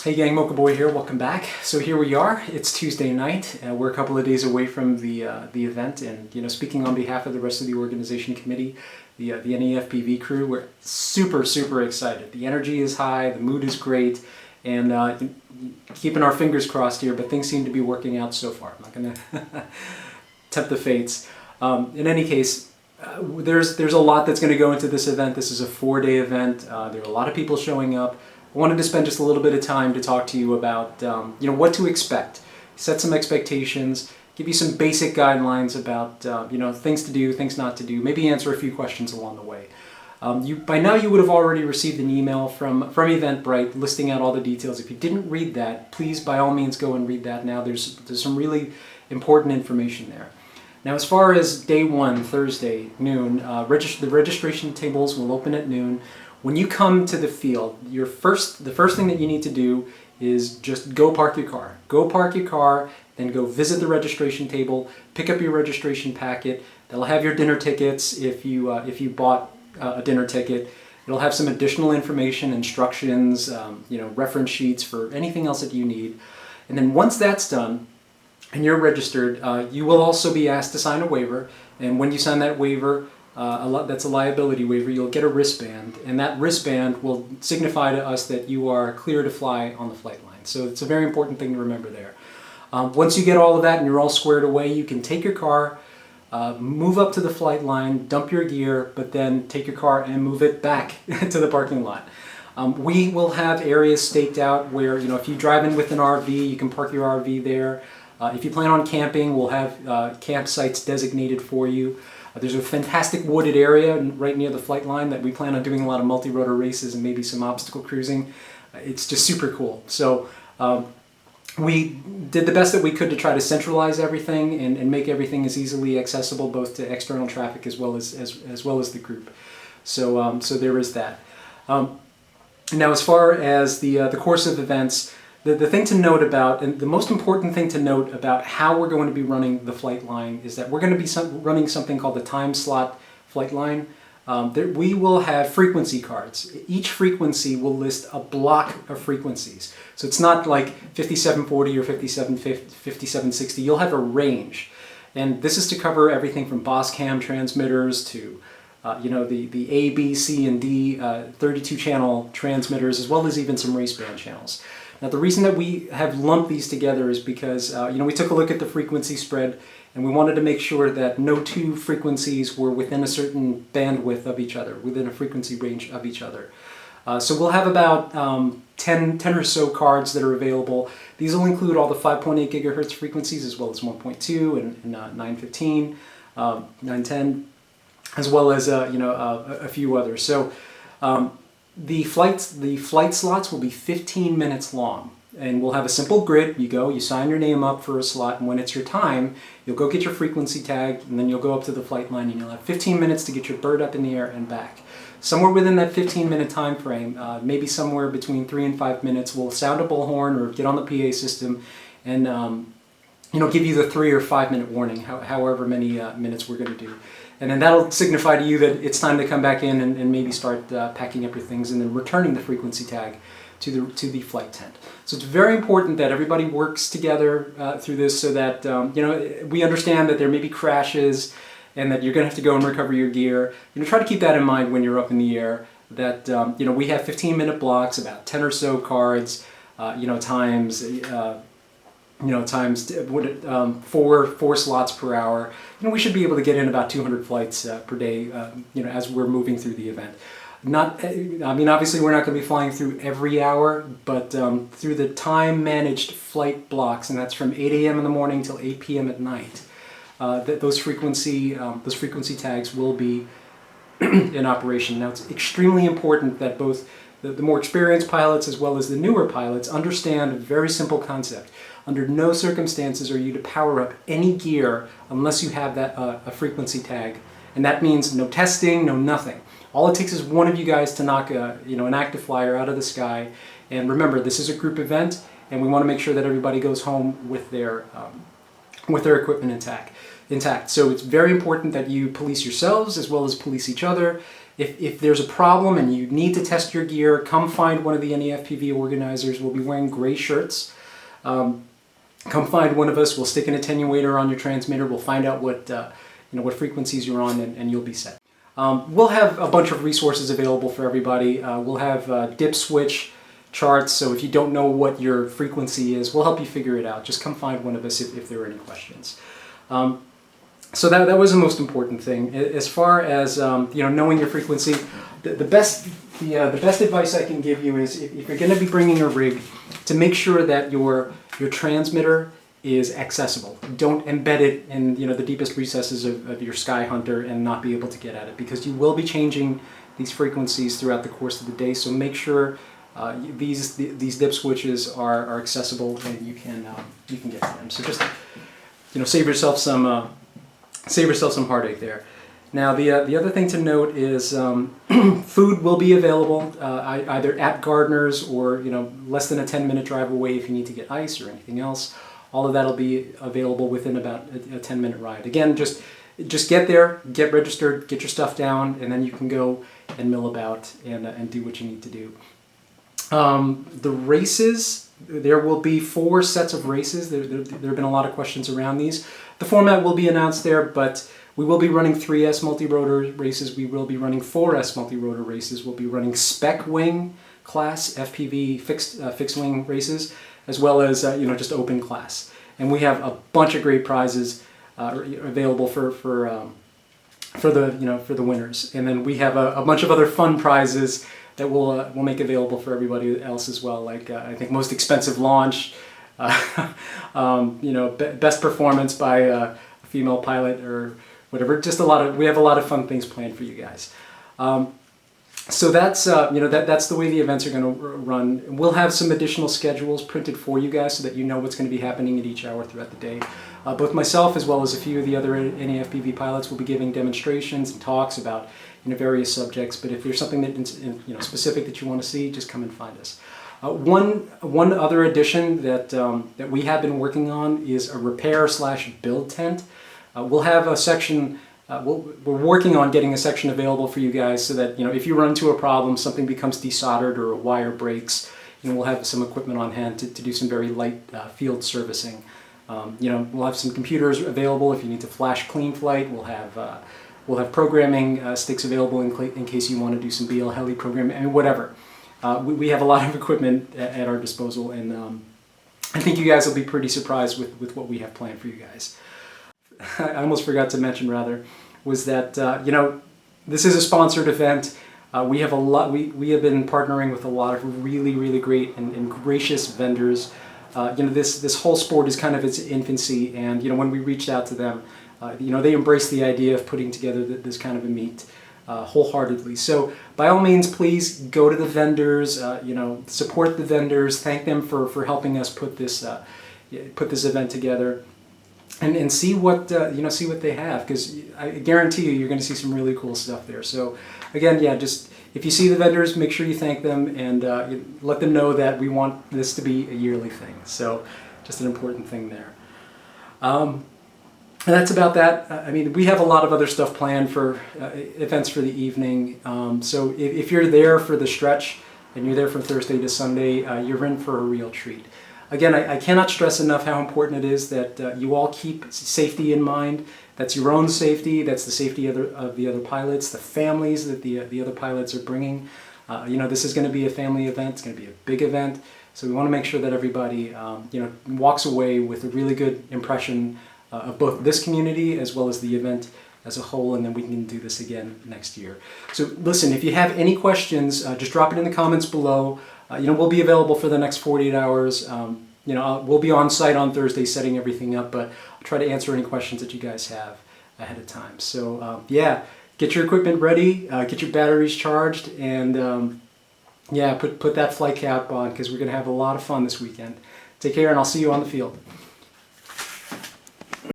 Hey gang, Mocha Boy here, welcome back. So here we are, it's Tuesday night, we're a couple of days away from the event, and speaking on behalf of the rest of the organization committee, the NAFPV crew, we're super excited. The energy is high, the mood is great, and keeping our fingers crossed here, but things seem to be working out so far. I'm not going to tempt the fates. In any case, there's a lot that's going to go into this event. This is a 4-day event, there are a lot of people showing up. I wanted to spend just a little bit of time to talk to you about what to expect, set some expectations, give you some basic guidelines about things to do, things not to do, maybe answer a few questions along the way. By now you would have already received an email from Eventbrite listing out all the details. If you didn't read that, please by all means go and read that now. There's some really important information there. Now, as far as day one, Thursday, noon, the registration tables will open at noon. When you come to the field, the first thing that you need to do is just go park your car. Go park your car, then go visit the registration table, pick up your registration packet. They'll have your dinner tickets if you bought a dinner ticket. It'll have some additional information, instructions, reference sheets for anything else that you need. And then once that's done, and you're registered, you will also be asked to sign a waiver, and when you sign that waiver, that's a liability waiver, you'll get a wristband, and that wristband will signify to us that you are clear to fly on the flight line. So it's a very important thing to remember there. Once you get all of that and you're all squared away, you can take your car, move up to the flight line, dump your gear, but then take your car and move it back to the parking lot. We will have areas staked out where, if you drive in with an RV, you can park your RV there. If you plan on camping, we'll have campsites designated for you. There's a fantastic wooded area right near the flight line that we plan on doing a lot of multi-rotor races and maybe some obstacle cruising. It's just super cool. So we did the best that we could to try to centralize everything and make everything as easily accessible both to external traffic as well as the group. So there is that. Now, as far as the course of events, the thing to note about, and the most important thing to note about how we're going to be running the flight line is that we're going to be running something called the time slot flight line. We will have frequency cards. Each frequency will list a block of frequencies. So it's not like 5740 or 5760. You'll have a range. And this is to cover everything from boss cam transmitters to the A, B, C, and D 32-channel transmitters, as well as even some race band channels. Now, the reason that we have lumped these together is because we took a look at the frequency spread, and we wanted to make sure that no two frequencies were within a certain bandwidth of each other, within a frequency range of each other. So we'll have about 10 or so cards that are available. These will include all the 5.8 gigahertz frequencies, as well as 1.2 and 915, 910, as well as a few others. So the flight slots will be 15 minutes long, and we'll have a simple grid. You sign your name up for a slot, and when it's your time, you'll go get your frequency tag, and then you'll go up to the flight line, and you'll have 15 minutes to get your bird up in the air and back. Somewhere within that 15-minute time frame, maybe somewhere between 3 and 5 minutes, we'll sound a bullhorn or get on the PA system and give you the 3 or 5 minute warning, however many minutes we're going to do. And then that'll signify to you that it's time to come back in and maybe start packing up your things and then returning the frequency tag to the flight tent. So it's very important that everybody works together through this so that we understand that there may be crashes and that you're going to have to go and recover your gear. Try to keep that in mind when you're up in the air. That we have 15-minute blocks, about 10 or so cards, times. Times four slots per hour. We should be able to get in about 200 flights per day, as we're moving through the event. Obviously we're not going to be flying through every hour, but through the time-managed flight blocks, and that's from 8 a.m. in the morning till 8 p.m. at night, those frequency tags will be in operation. Now, it's extremely important that both the more experienced pilots as well as the newer pilots understand a very simple concept. Under no circumstances are you to power up any gear unless you have that a frequency tag, and that means no testing, no nothing. All it takes is one of you guys to knock an active flyer out of the sky. And remember, this is a group event, and we want to make sure that everybody goes home with their equipment intact. So it's very important that you police yourselves as well as police each other. if there's a problem and you need to test your gear, come find one of the NAFPV organizers. We'll be wearing gray shirts. Come find one of us. We'll stick an attenuator on your transmitter. We'll find out what frequencies you're on, and you'll be set. We'll have a bunch of resources available for everybody. We'll have dip switch charts, so if you don't know what your frequency is, we'll help you figure it out. Just come find one of us if there are any questions. So that was the most important thing. As far as knowing your frequency, the best advice I can give you is if you're going to be bringing a rig, to make sure that your transmitter is accessible. Don't embed it in the deepest recesses of your Sky Hunter and not be able to get at it, because you will be changing these frequencies throughout the course of the day. So make sure these dip switches are accessible and you can get to them. So just save yourself some heartache there. Now the other thing to note is food will be available either at Gardner's or less than a 10-minute drive away if you need to get ice or anything else. All of that will be available within about a 10-minute ride. Again, just get there, get registered, get your stuff down, and then you can go and mill about and do what you need to do. The races, there will be 4 sets of races. There have been a lot of questions around these. The format will be announced there, but we will be running 3S multi-rotor races. We will be running 4S multi-rotor races. We'll be running spec wing class FPV fixed wing races, as well as just open class. And we have a bunch of great prizes available for the winners. And then we have a bunch of other fun prizes that we'll make available for everybody else as well. Like I think most expensive launch, best performance by a female pilot or whatever. Just we have a lot of fun things planned for you guys. So that's that's the way the events are going to run. We'll have some additional schedules printed for you guys so that you know what's going to be happening at each hour throughout the day. Both myself as well as a few of the other NAFPV pilots will be giving demonstrations and talks about various subjects. But if there's something that specific that you want to see, just come and find us. One other addition that we have been working on is a repair/build tent. We'll have a section. We're working on getting a section available for you guys so that if you run into a problem, something becomes desoldered or a wire breaks, we'll have some equipment on hand to do some very light field servicing. We'll have some computers available if you need to flash clean flight. We'll have programming sticks available in case you want to do some BL heli programming, whatever. We have a lot of equipment at our disposal, and I think you guys will be pretty surprised with what we have planned for you guys. I almost forgot to mention, was that this is a sponsored event. We have been partnering with a lot of really great and gracious vendors. This whole sport is kind of its infancy, and when we reached out to them, they embraced the idea of putting together this kind of a meet wholeheartedly. So by all means, please go to the vendors, support the vendors, thank them for helping us put this event together. And see what they have, because I guarantee you're going to see some really cool stuff there. So again, just if you see the vendors, make sure you thank them and let them know that we want this to be a yearly thing. So just an important thing there. And that's about that. We have a lot of other stuff planned for events for the evening. So if you're there for the stretch and you're there from Thursday to Sunday, you're in for a real treat. Again, I cannot stress enough how important it is that you all keep safety in mind. That's your own safety, that's the safety of the other pilots, the families that the other pilots are bringing. This is going to be a family event, it's going to be a big event, so we want to make sure that everybody walks away with a really good impression of both this community as well as the event as a whole, and then we can do this again next year. So listen, if you have any questions, just drop it in the comments below. We'll be available for the next 48 hours. We'll be on site on Thursday setting everything up, but I'll try to answer any questions that you guys have ahead of time. So get your equipment ready, get your batteries charged, and put that flight cap on, because we're going to have a lot of fun this weekend. Take care, and I'll see you on the field.